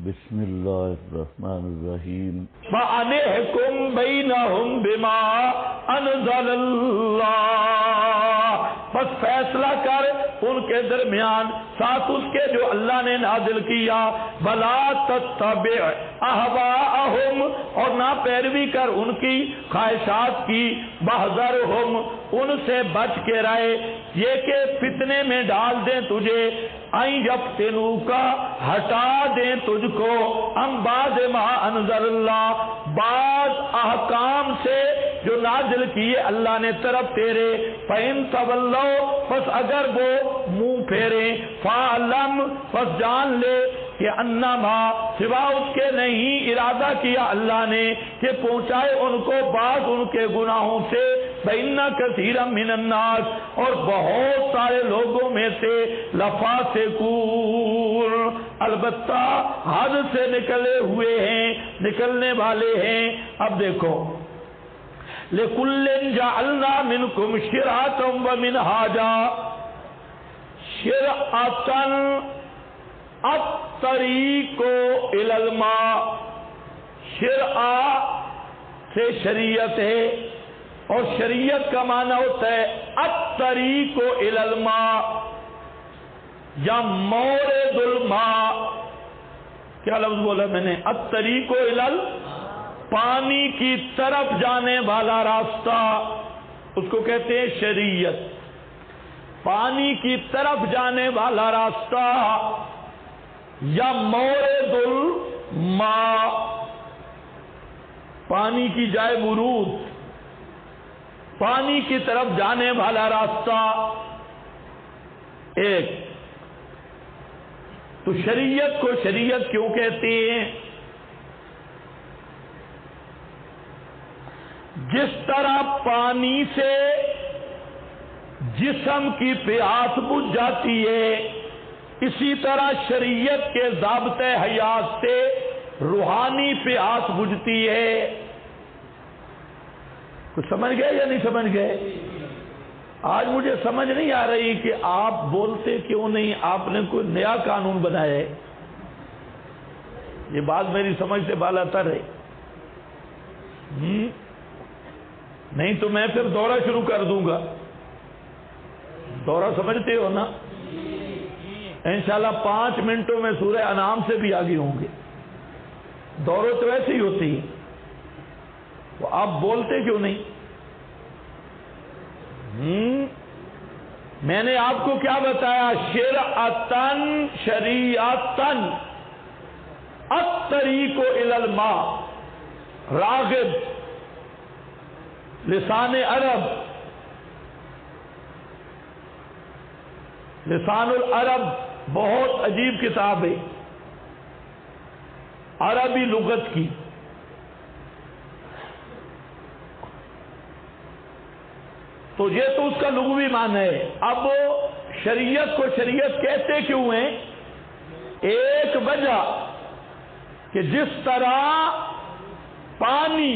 بسم اللہ الرحمن الرحیم فَأَنِحْكُمْ بَيْنَهُمْ بِمَا أَنزَلَ اللَّهُ، بس فیصلہ کر ان کے درمیان ساتھ اس کے جو اللہ نے نازل کیا. بلا تتبع اہواءہم، اور نہ پیروی کر ان کی خواہشات کی. بحذرہم، ان سے بچ کے رہے یہ کہ فتنے میں ڈال دیں تجھے. این یفتنوکا، ہٹا دیں تجھ کو. ام بعد ما انزل اللہ، بعض احکام سے جو نازل کیے اللہ نے طرف تیرے. فَإِن تَوَلَّوْا، پس اگر وہ منہ پھیریں. فَعْلَمْ، پس جان لے کہ انما، سوا اس کے نہیں ارادہ کیا اللہ نے کہ پہنچائے ان کو بعض ان کے گناہوں سے. فَإِنَّ كَثِيرًا مِنَ النَّاسِ، اور بہت سارے لوگوں میں سے لَفَاسِقُونَ، البتہ حد سے نکلے ہوئے ہیں، نکلنے والے ہیں. اب دیکھو، لِكُلٍّ جَعَلْنَا مِنْكُمْ شِرْعَةً وَمِنْهَاجًا. شِرْعَةً الطریق الی الماء، شرع سے شریعت ہے، اور شریعت کا معنی ہوتا ہے الطریق الی الماء یا مورد الماء. کیا لفظ بولا میں نے؟ الطریق الی الماء، پانی کی طرف جانے والا راستہ، اس کو کہتے ہیں شریعت. پانی کی طرف جانے والا راستہ یا مورد الماء، پانی کی جائے ورود، پانی کی طرف جانے والا راستہ. ایک تو شریعت کو شریعت کیوں کہتے ہیں؟ جس طرح پانی سے جسم کی پیاس بجھ جاتی ہے، اسی طرح شریعت کے ضابطۂ حیات سے روحانی پیاس بجھتی ہے. کچھ سمجھ گئے یا نہیں سمجھ گئے؟ آج مجھے سمجھ نہیں آ رہی کہ آپ بولتے کیوں نہیں. آپ نے کوئی نیا قانون بنایا ہے؟ یہ بات میری سمجھ سے بالا تر ہے. نہیں تو میں پھر دورہ شروع کر دوں گا. دورہ سمجھتے ہو نا؟ انشاءاللہ 5 منٹوں میں سورہ انعام سے بھی آگے ہوں گے. دوروں تو ایسے ہی ہوتی ہے. تو آپ بولتے کیوں نہیں؟ میں نے آپ کو کیا بتایا؟ شرعتن، شریعتن الطریق الی الماء. راغب لسان عرب، لسان العرب بہت عجیب کتاب ہے عربی لغت کی. تو یہ تو اس کا لغوی معنی ہے. اب شریعت کو شریعت کہتے کیوں ہیں؟ ایک وجہ کہ جس طرح پانی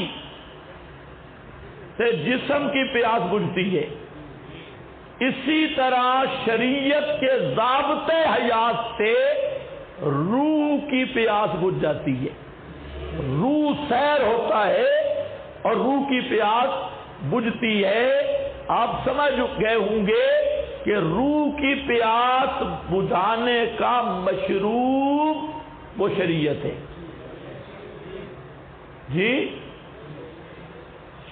سے جسم کی پیاس بجھتی ہے، اسی طرح شریعت کے ضابطۂ حیات سے روح کی پیاس بجھ جاتی ہے. روح سیر ہوتا ہے اور روح کی پیاس بجھتی ہے. آپ سمجھ گئے ہوں گے کہ روح کی پیاس بجھانے کا مشروب وہ شریعت ہے. جی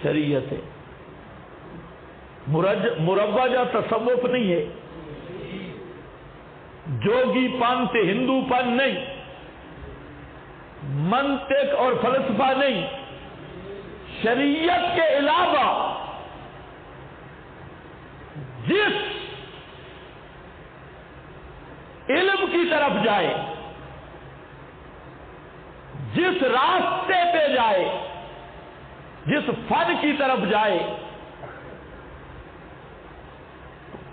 شریعت ہے. مروجہ تصوف نہیں ہے، جوگی پن سے ہندو پن نہیں، منطق اور فلسفہ نہیں. شریعت کے علاوہ جس علم کی طرف جائے، جس راستے پہ جائے، جس فن کی طرف جائے،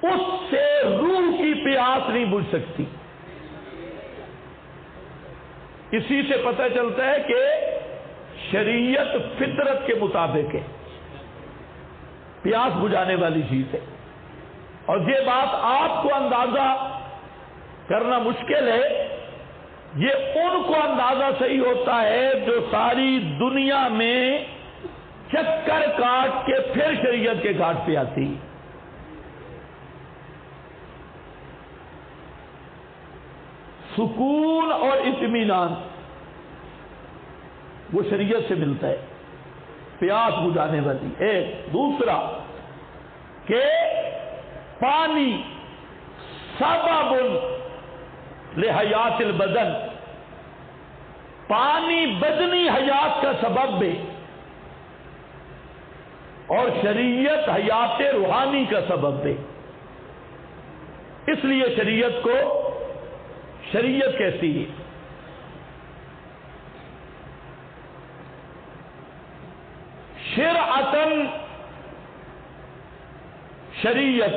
اس سے روح کی پیاس نہیں بجھ سکتی. اسی سے پتہ چلتا ہے کہ شریعت فطرت کے مطابق ہے، پیاس بجھانے والی چیز ہے. اور یہ بات آپ کو اندازہ کرنا مشکل ہے یہ ان کو اندازہ صحیح ہوتا ہے جو ساری دنیا میں چکر کاٹ کے پھر شریعت کے گھاٹ پہ آتی. سکون اور اطمینان وہ شریعت سے ملتا ہے، پیاس بجھانے والی. ایک دوسرا کہ پانی سبب لحیات البدن، پانی بدنی حیات کا سبب ہے، اور شریعت حیات روحانی کا سبب ہے. اس لیے شریعت کو شریعت کہتی ہے. شرعتن شریعت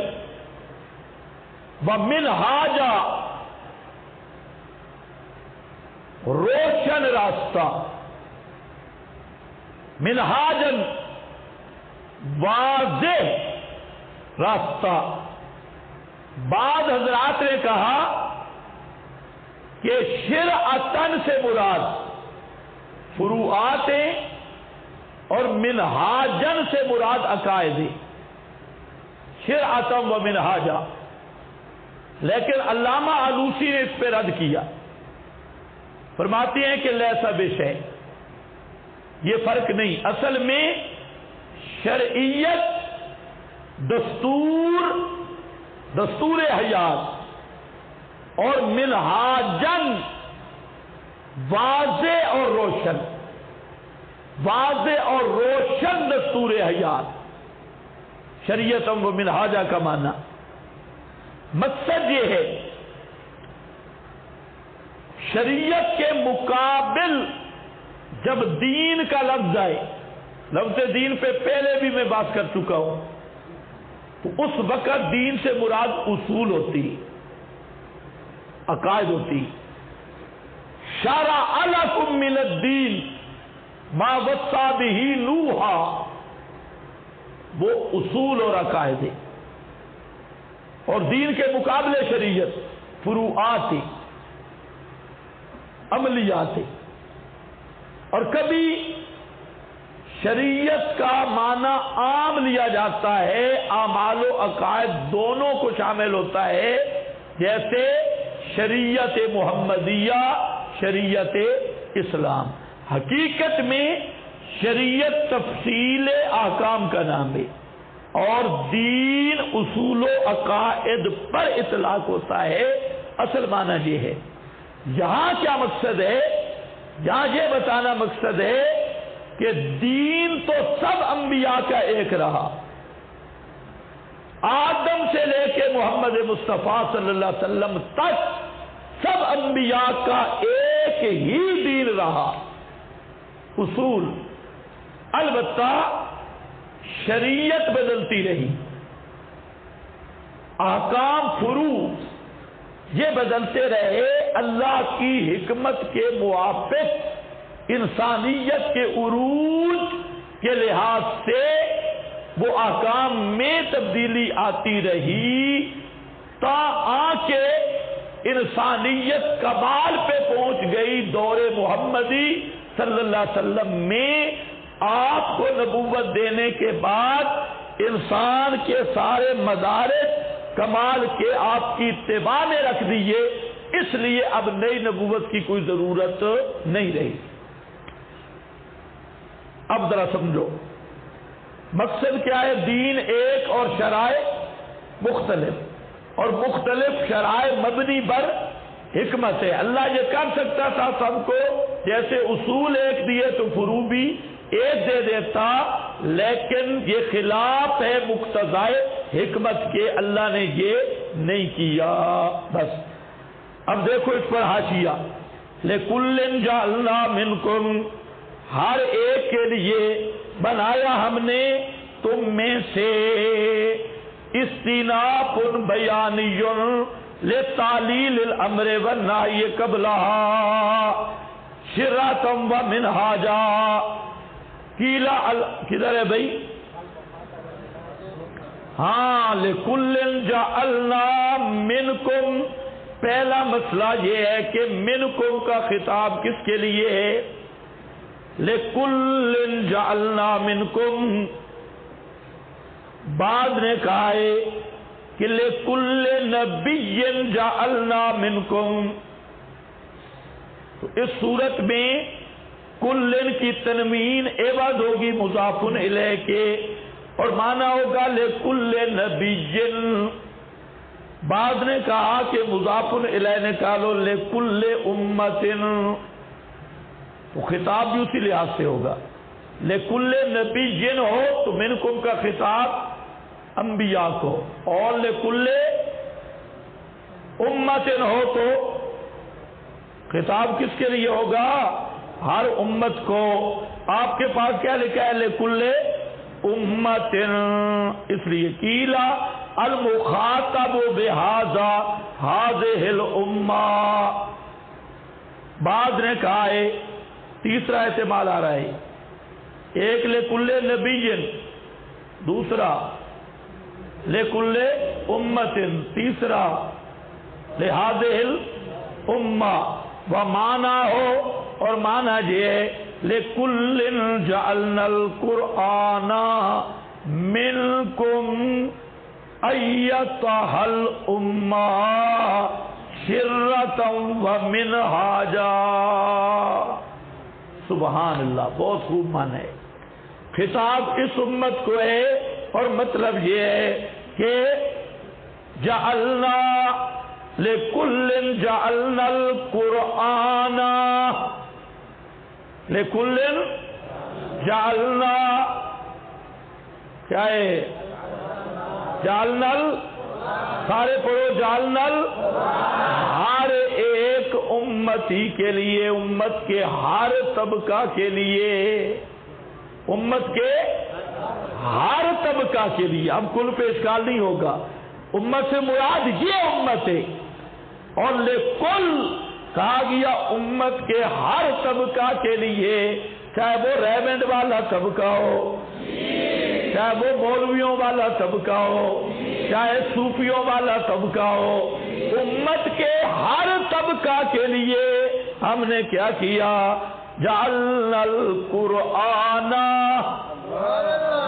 و منہاجا روشن راستہ، منہاجن واضح راستہ. بعض حضرات نے کہا کہ شرعتن سے مراد فروعات ہیں اور منہاجن سے مراد عقائد ہیں، شرعتن و منہاجا. لیکن علامہ آلوسی نے اس پہ رد کیا، فرماتے ہیں کہ لیسا بشیء، یہ فرق نہیں. اصل میں شرعیت دستور حیات اور منہاجن واضح اور روشن، واضح اور روشن دستور حیات. شریعت و منہاجہ کا معنی مقصد یہ ہے شریعت کے مقابل جب دین کا لفظ آئے، لفظ دین پہ پہلے بھی میں بات کر چکا ہوں، تو اس وقت دین سے مراد اصول ہوتی، عقائد ہوتی. شرع لکم من الدین ما وصى به نوحا، وہ اصول اور عقائد ہے. اور دین کے مقابلے شریعت فروعات ہے، عملیات ہے. اور کبھی شریعت کا معنی عام لیا جاتا ہے، اعمال و عقائد دونوں کو شامل ہوتا ہے، جیسے شریعت محمدیہ، شریعت اسلام. حقیقت میں شریعت تفصیل احکام کا نام ہے، اور دین اصول و عقائد پر اطلاق ہوتا ہے. اصل معنی یہ ہے. یہاں کیا مقصد ہے؟ یہاں یہ بتانا مقصد ہے کہ دین تو سب انبیاء کا ایک رہا، آدم سے لے کے محمد مصطفیٰ صلی اللہ علیہ وسلم تک سب انبیاء کا ایک ہی دین رہا، اصول. البتہ شریعت بدلتی رہی، احکام فروع یہ بدلتے رہے. اللہ کی حکمت کے موافق انسانیت کے عروج کے لحاظ سے وہ احکام میں تبدیلی آتی رہی، تا آ کے انسانیت کمال پہ پہنچ گئی. دور محمدی صلی اللہ علیہ وسلم میں آپ کو نبوت دینے کے بعد انسان کے سارے مدارج کمال کے آپ کی اتباع میں رکھ دیے، اس لیے اب نئی نبوت کی کوئی ضرورت نہیں رہی. اب ذرا سمجھو مقصد کیا ہے. دین ایک اور شرائع مختلف، اور مختلف شرائع مبنی پر حکمت ہے. اللہ یہ کر سکتا تھا سب کو، جیسے اصول ایک دیے تو فروع بھی ایک دے دیتا، لیکن یہ خلاف ہے مقتضائے حکمت کے. اللہ نے یہ نہیں کیا. بس اب دیکھو اس پر حاشیہ. لِكُلٍّ جَعَلْنَا مِنْكُمْ، ہر ایک کے لیے بنایا ہم نے تم میں سے. استیناف بیانی لتعلیل الامر والنہی قبلہا شرعۃ ومنہاجا. کدھر ہے بھائی؟ ہاں، لِكُلٍّ جَعَلْنَا مِنْكُمْ پہلا مسئلہ یہ ہے کہ منکم کا خطاب کس کے لیے ہے؟ لِكُلٍّ جَعَلْنَا مِنْكُمْ. بعد نے کہا ہے کہ لِكُلِّ نَبِيٍّ جَعَلْنَا مِنْكُمْ. تو اس صورت میں کلن کی تنوین عوض ہوگی مضاف الیہ کے اور معنی ہوگا لِكُلِّ نَبِيٍّ. بعد نے کہا کہ مضاف الیہ نکالو لِكُلِّ أُمَّةٍ، تو خطاب بھی اسی لحاظ سے ہوگا. لِكُلِّ نَبِيٍّ ہو تو منکم کا خطاب انبیاء کو، اور لِكُلِّ أُمَّةٍ ہو تو خطاب کس کے لیے ہوگا؟ ہر امت کو. آپ کے پاس کیا لکھا ہے؟ لِكُلِّ أُمَّةٍ. اس لیے قیلا المخاطب بہذا هذه الامہ. بعد نے کہا ہے تیسرا احتمال آ رہا ہے، ایک لِكُلِّ نَبِيٍّ، دوسرا لِكُلِّ أُمَّةٍ، تیسرا لِهَذِهِ الْأُمَّةِ. ومعنی ہو اور معنی یہ ہے لِكُلٍّ جَعَلْنَا الْقُرْآنَ مِنْكُمْ أَيَّتَهَا الْأُمَّةِ شِرَّةً وَمِنْهَاجًا. سبحان اللہ، بہت خوب معنی ہے. خطاب اس امت کو ہے اور مطلب یہ ہے کہ جعلنا لِكُلٍّ جَعَلْنَا الْقُرْآنَ، لِكُلٍّ جَعَلْنَا کیا ہے؟ جعلنا سارے پڑھو جعلنا ہر ایک امتی کے لیے، امت کے ہر طبقہ کے لیے، امت کے ہر طبقہ کے لیے. اب کل پہ اشکال نہیں ہوگا. امت سے مراد یہ امت ہے، اور لِكُلٍّ کہا گیا امت کے ہر طبقہ کے لیے، چاہے وہ ریونڈ والا طبقہ ہو، چاہے وہ مولویوں والا طبقہ ہو، چاہے صوفیوں والا طبقہ ہو. امت کے ہر طبقہ کے لیے ہم نے کیا کیا؟ جعلنا القرآن،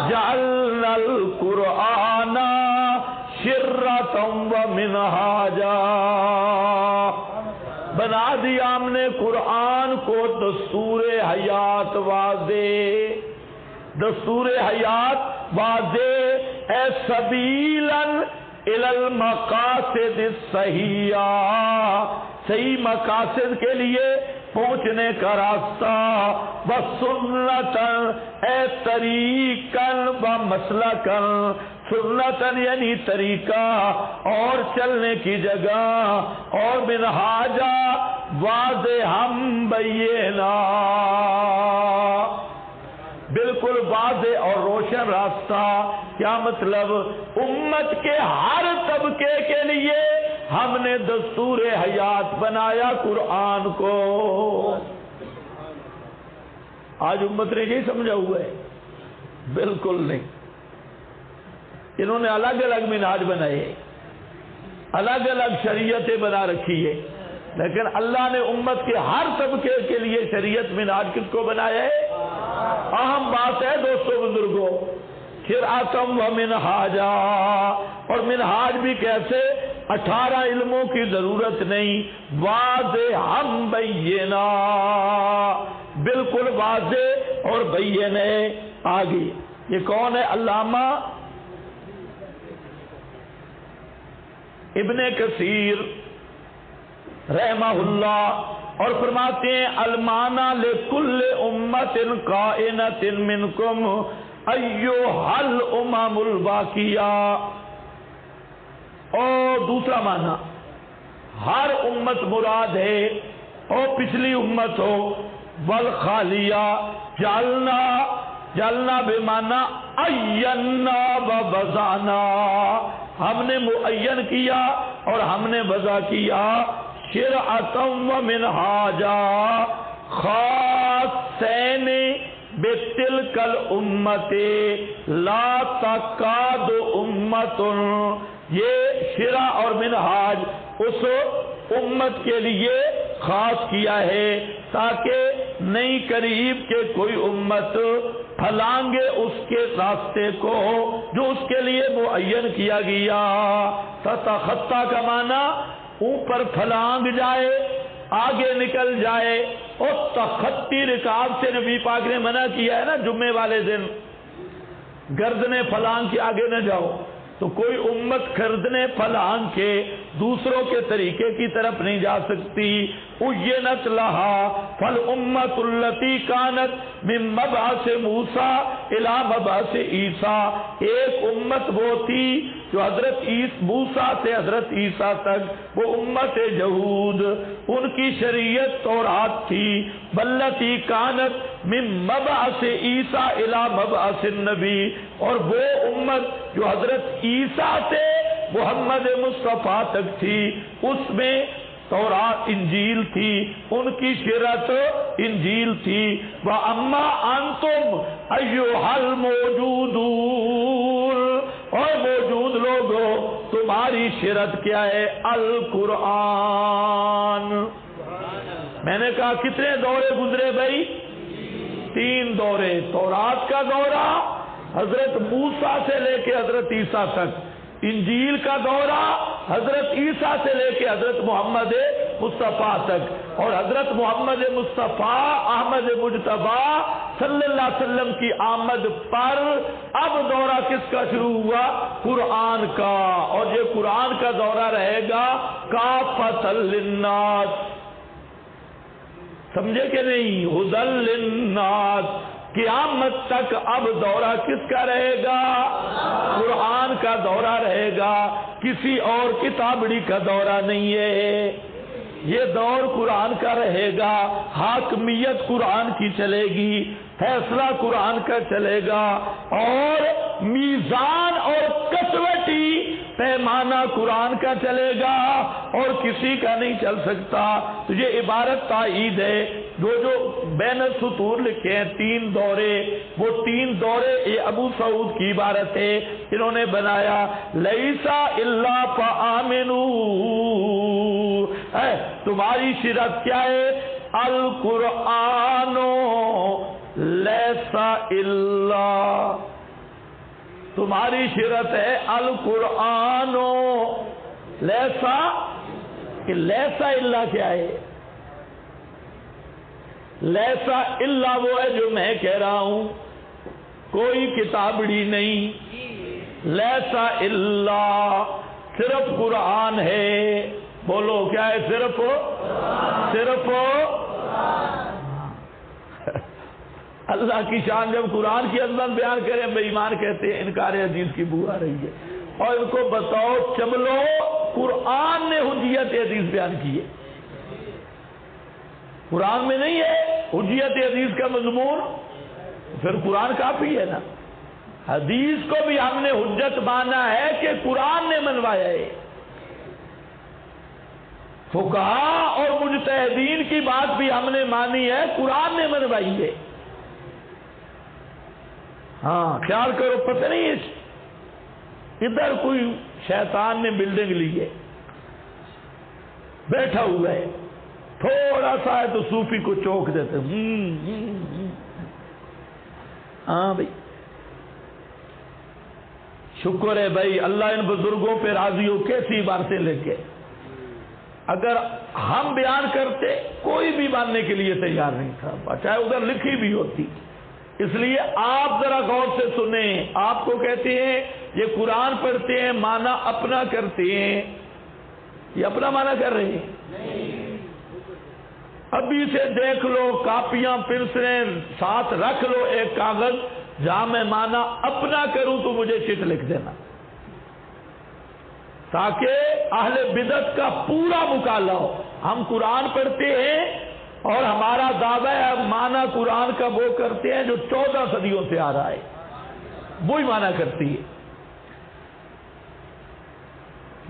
جعلنا القرآن شرۃ ومنہاجا. بنا دیا ہم نے قرآن کو دستور حیات واضح، دستور حیات واضح، اے سبیلا الی المقاصد الصحیحہ، صحیح مقاصد کے لیے پہنچنے کا راستہ، وسنتاً اے طریقاً ومسلکاً، سنتاً یعنی طریقہ اور چلنے کی جگہ، اور منہاجا واضح ہم بینا، بالکل واضح اور روشن راستہ. کیا مطلب؟ امت کے ہر طبقے کے لیے ہم نے دستور حیات بنایا قرآن کو. آج امت نے یہی سمجھا ہوا ہے؟ بالکل نہیں. انہوں نے الگ الگ منہاج بنائے، الگ الگ شریعتیں بنا رکھی ہے، لیکن اللہ نے امت کے ہر طبقے کے لیے شریعت منہاج کس کو بنایا ہے؟ اہم بات ہے دوستو بزرگوں، شرعتم و منہاجا. اور منہاج بھی کیسے؟ 18 علموں کی ضرورت نہیں، واضح ہم بینا، بالکل واضح اور بینے. آگے یہ کون ہے؟ علامہ ابن کثیر رحمہ اللہ، اور فرماتے ہیں المعنی لکل امت کائنۃ منکم ایھا الامم الباقیہ. اور دوسرا معنی ہر امت مراد ہے، اور پچھلی امت ہو. والخالیہ جعلنا، جعلنا بمعنی عینا و وضعنا، ہم نے معین کیا اور ہم نے وضع کیا. شرعتا و منہاجا خاصین بتلک الامت لا تکاد امت. یہ شرع اور منہاج اس امت کے لیے خاص کیا ہے تاکہ نہیں قریب کے کوئی امت پھلانگے اس کے راستے کو جو اس کے لیے معین کیا گیا. تتخطا کا معنی اوپر پھلانگ جائے، آگے نکل جائے. اور تخطی رکاب سے نبی پاک نے منع کیا ہے نا، جمعے والے دن گردنے پھلانگ کے آگے نہ جاؤ. تو کوئی امت گردنے پھلانگ کے دوسروں کے طریقے کی طرف نہیں جا سکتی. اُجِّنَتْ لَهَا فَالْأُمَّةُ الَّتِي كَانَتْ مِن مَبْعَثِ مُوسَىٰ إِلَىٰ مَبْعَثِ عِیسیٰ، ایک امت وہ تھی جو حضرت موسیٰ سے حضرت عیسیٰ تک، وہ امت جہود، ان کی شریعت تورات تھی. بَالَّتِي كَانَتْ مِن مَبْعَثِ عِیسیٰ إِلَىٰ مَبْعَثِ النَّبِیِّ، اور وہ امت جو حضرت عیسیٰ سے محمد مصطفیٰ تک تھی، اس میں تورات انجیل تھی، ان کی شریعت انجیل تھی. وَأَمَّا أَنْتُمْ أَيُّهَا الْمَوْجُودُونَ، اور موجود لوگوں تمہاری شریعت کیا ہے؟ القرآن. میں نے کہا کتنے دورے گزرے بھائی؟ 3 دورے. تورات کا دورہ حضرت موسیٰ سے لے کے حضرت عیسیٰ تک، انجیل کا دورہ حضرت عیسیٰ سے لے کے حضرت محمد مصطفیٰ تک، اور حضرت محمد مصطفیٰ احمد مجتبیٰ صلی اللہ علیہ وسلم کی آمد پر اب دورہ کس کا شروع ہوا؟ قرآن کا. اور یہ قرآن کا دورہ رہے گا کافۃ للناس. سمجھے کہ نہیں؟ ہدی للناس. قیامت تک اب دورہ کس کا رہے گا؟ قرآن کا دورہ رہے گا، کسی اور کتابڑی کا دورہ نہیں ہے. یہ دور قرآن کا رہے گا، حاکمیت قرآن کی چلے گی، فیصلہ قرآن کا چلے گا، اور میزان اور کسوٹی پیمانہ قرآن کا چلے گا اور کسی کا نہیں چل سکتا. تو یہ عبارت تائید ہے. جو بین السطور لکھے ہیں 3 دورے، وہ 3 دورے یہ ابو سعود کی عبارت ہے، انہوں نے بنایا. لیسا الا فآمنوا، تمہاری شریعت کیا ہے؟ القرآن لیسا الا، تمہاری شریعت ہے القرآن لیسا. لیسا الا کیا ہے؟ لیسا الا وہ ہے جو میں کہہ رہا ہوں، کوئی کتابڑی نہیں. لیسا الا صرف قرآن ہے. بولو کیا ہے؟ صرف اللہ کی شان. جب قرآن کی عظمت بیان کریں بے ایمان کہتے ہیں انکار حدیث کی بو آ رہی ہے. اور ان کو بتاؤ چبلو قرآن نے حجیت حدیث بیان کی ہے، قرآن میں نہیں ہے حجیت حدیث کا مضمون. پھر قرآن کافی ہے نا. حدیث کو بھی ہم نے حجت مانا ہے کہ قرآن نے منوایا ہے. فقہا اور مجتہدین کی بات بھی ہم نے مانی ہے، قرآن نے منوائی ہے. ہاں خیال کرو، پتہ نہیں ادھر کوئی شیطان نے بلڈنگ لی ہے، بیٹھا ہوا ہے، تھوڑا سا ہے تو صوفی کو چوک دیتے. ہاں بھائی شکر ہے بھائی، اللہ ان بزرگوں پہ راضی ہو. کیسی باتیں لے کے اگر ہم بیان کرتے کوئی بھی ماننے کے لیے تیار نہیں تھا، چاہے ادھر لکھی بھی ہوتی. اس لیے آپ ذرا غور سے سنیں. آپ کو کہتے ہیں یہ قرآن پڑھتے ہیں، مانا اپنا کرتے ہیں. یہ اپنا مانا کر رہے ہیں؟ ابھی سے دیکھ لو، کاپیاں پنسلیں ساتھ رکھ لو، ایک کاغذ جہاں میں مانا اپنا کروں تو مجھے چٹ لکھ دینا، تاکہ اہل بدعت کا پورا مکالہ ہو. ہم قرآن پڑھتے ہیں اور ہمارا دعویٰ ہے مانا قرآن کا وہ کرتے ہیں جو 14 صدیوں سے آ رہا ہے، وہی مانا کرتی ہے.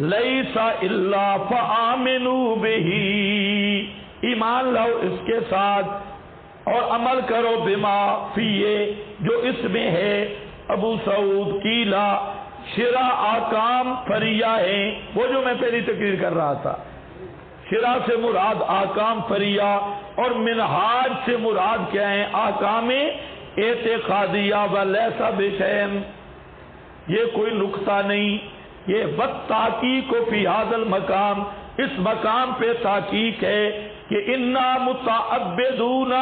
لیسا الا فآمنوا بہ، ایمان لاؤ اس کے ساتھ اور عمل کرو بما فیہ، جو اس میں ہے. ابو سعود قیلا شرع احکام فریہ ہیں، وہ جو میں پہلی تقریر کر رہا تھا. شرع سے مراد احکام فریہ اور منہاج سے مراد کیا ہے؟ احکام اعتقادیہ ولیس بشیء، یہ کوئی نقطہ نہیں، یہ والتحقیق فی ھذا المقام، اس مقام پہ تحقیق ہے کہ انا متعبدون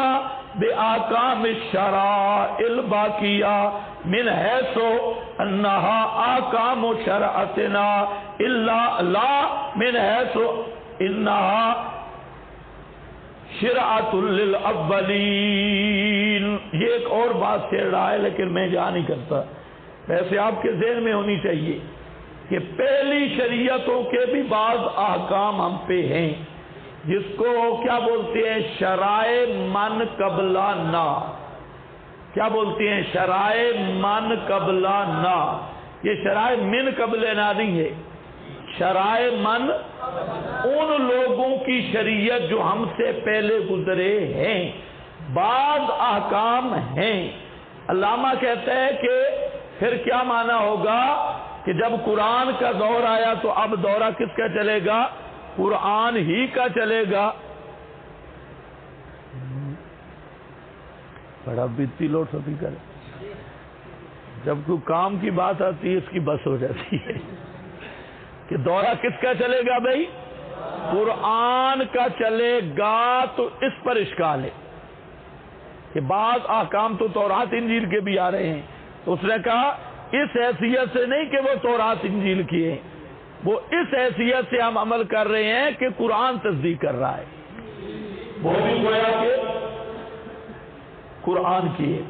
باحکام الشرائع الباقیہ من حیث انہا احکام شرعتنا الا لا من حیث انہا شرعۃ للاولین۔ یہ ایک اور بات کہہ رہا ہے لیکن میں جا نہیں کرتا، ویسے آپ کے ذہن میں ہونی چاہیے کہ پہلی شریعتوں کے بھی بعض احکام ہم پہ ہیں جس کو کیا بولتے ہیں؟ شرائع من قبلہ نہ۔ کیا بولتے ہیں؟ شرائع من قبلہ نہ۔ یہ شرائع من قبل نہ نہیں ہے، شرائع من ان لوگوں کی شریعت جو ہم سے پہلے گزرے ہیں، بعض احکام ہیں۔ علامہ کہتا ہے کہ پھر کیا معنی ہوگا کہ جب قرآن کا دور آیا تو اب دورہ کس کا چلے گا؟ قرآن ہی کا چلے گا۔ بڑا بیتی لوٹ سبھی کرے، جب کوئی کام کی بات آتی ہے اس کی بس ہو جاتی ہے کہ دورہ کس کا چلے گا بھائی؟ قرآن کا چلے گا۔ تو اس پر اشکال ہے کہ بعض احکام تو تورات انجیل کے بھی آ رہے ہیں، تو اس نے کہا اس حیثیت سے نہیں کہ وہ تورات انجیل کی ہے، وہ اس حیثیت سے ہم عمل کر رہے ہیں کہ قرآن تصدیق کر رہا ہے، وہ بھی گویا کہ قرآن کی ہے۔